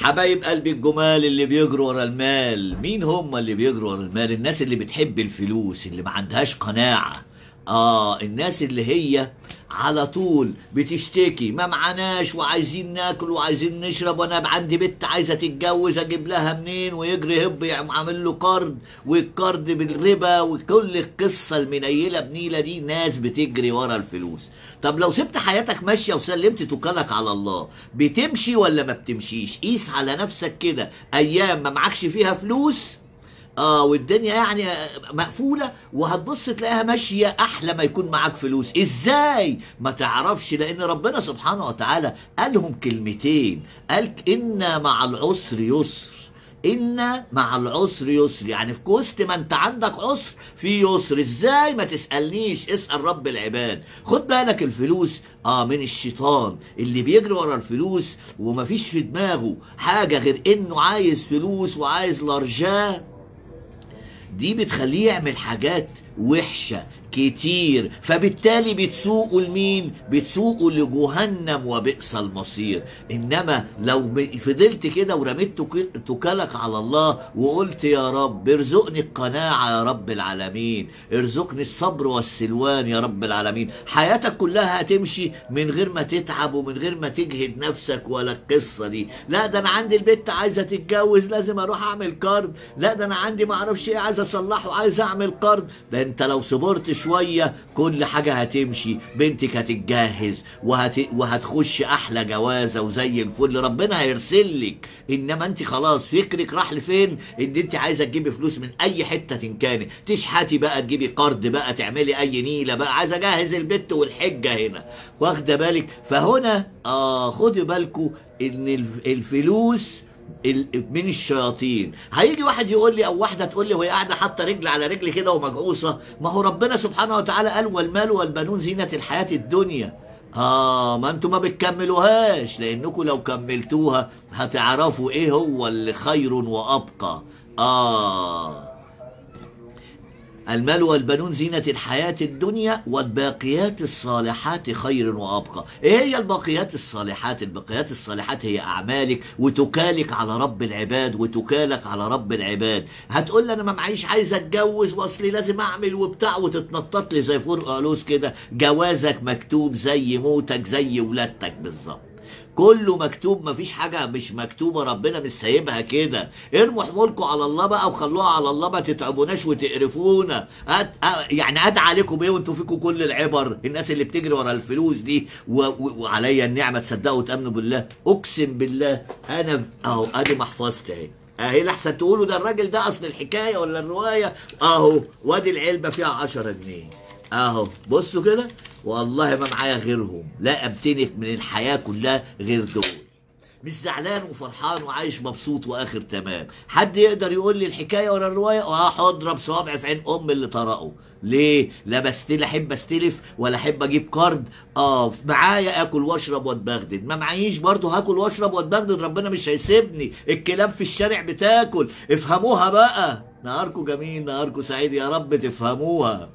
حبايب قلبي الجمال اللي بيجروا ورا المال، مين هم اللي بيجروا ورا المال؟ الناس اللي بتحب الفلوس، اللي ما عندهاش قناعة. الناس اللي هي على طول بتشتكي ما معناش وعايزين ناكل وعايزين نشرب، وانا عندي بنت عايزه تتجوز اجيب لها منين، ويجري هب عامل له قرض، والقرض بالربا، وكل القصه المنيله بنيله دي. ناس بتجري ورا الفلوس. طب لو سبت حياتك ماشيه وسلمت توكلك على الله، بتمشي ولا ما بتمشيش؟ قيس على نفسك كده ايام ما معكش فيها فلوس والدنيا يعني مقفولة، وهتبص تلاقيها ماشية أحلى ما يكون معاك فلوس. إزاي؟ ما تعرفش، لأن ربنا سبحانه وتعالى قالهم كلمتين، قال إن مع العسر يسر. إن مع العسر يسر، يعني في وسط ما أنت عندك عسر في يسر. إزاي؟ ما تسألنيش، اسأل رب العباد. خد بالك الفلوس من الشيطان اللي بيجري ورا الفلوس ومفيش في دماغه حاجة غير إنه عايز فلوس وعايز لارجاه. دي بتخليه يعمل حاجات وحشة كتير، فبالتالي بتسوقوا لمين؟ بتسوقوا لجهنم وبئس المصير. انما لو فضلت كده ورميت توكلك على الله وقلت يا رب ارزقني القناعة يا رب العالمين، ارزقني الصبر والسلوان يا رب العالمين، حياتك كلها هتمشي من غير ما تتعب ومن غير ما تجهد نفسك ولا القصة دي. لا ده انا عندي البت عايزة تتجوز لازم اروح اعمل قرض، لا ده انا عندي ما اعرفش ايه عايز اصلحه عايز اعمل قرض. ده انت لو صبرت شوية كل حاجة هتمشي، بنتك هتتجهز وهتخش أحلى جوازة وزي الفل، ربنا هيرسلك. إنما أنت خلاص فكرك راح لفين؟ إن أنت عايزة تجيبي فلوس من أي حتة تنكاني، تشحتي بقى، تجيبي قرض بقى، تعملي أي نيلة بقى، عايزة أجهز البت والحجة هنا، واخدة بالك؟ فهنا خدي بالكوا إن الفلوس من الشياطين. هيجي واحد يقول لي او واحده تقول لي وهي قاعده حاطه رجل على رجل كده ومجعوصه، ما هو ربنا سبحانه وتعالى قال والمال والبنون زينه الحياه الدنيا. ما انتوا ما بتكملوهاش، لانكم لو كملتوها هتعرفوا ايه هو اللي خير وابقى. المال والبنون زينة الحياة الدنيا والباقيات الصالحات خير وأبقى. إيه هي الباقيات الصالحات؟ الباقيات الصالحات هي أعمالك وتكالك على رب العباد وتكالك على رب العباد. هتقول لي أنا ما معيش عايز أتجوز وأصلي لازم أعمل وبتاع، وتتنطط لي زي فرق قالوس كده. جوازك مكتوب زي موتك زي ولادتك بالظبط، كله مكتوب، مفيش حاجة مش مكتوبة، ربنا مش سايبها كده. ارموا حمولكم على الله بقى وخلوها على الله، ما تتعبوناش وتقرفونا. يعني ادعى عليكم ايه وانتوا فيكم كل العبر؟ الناس اللي بتجري ورا الفلوس دي وعليا النعمة تصدقوا وتأمنوا بالله. اقسم بالله انا اهو ادي محفظتي اهي لحسن تقولوا ده الراجل ده اصل الحكاية ولا الرواية، اهو وادي العلبة فيها 10 جنيه اهو، بصوا كده، والله ما معايا غيرهم، لا امتنك من الحياة كلها غير دول. مش زعلان وفرحان وعايش مبسوط واخر تمام. حد يقدر يقول لي الحكاية ولا الرواية؟ هضرب صوابعي في عين اللي طرقه. ليه؟ لا احب استلف ولا احب اجيب قرض. معايا اكل واشرب واتبغدد، ما معيش برضه هاكل واشرب واتبغدد، ربنا مش هيسيبني. الكلاب في الشارع بتاكل، افهموها بقى. نهاركم جميل، نهاركم سعيد، يا رب تفهموها.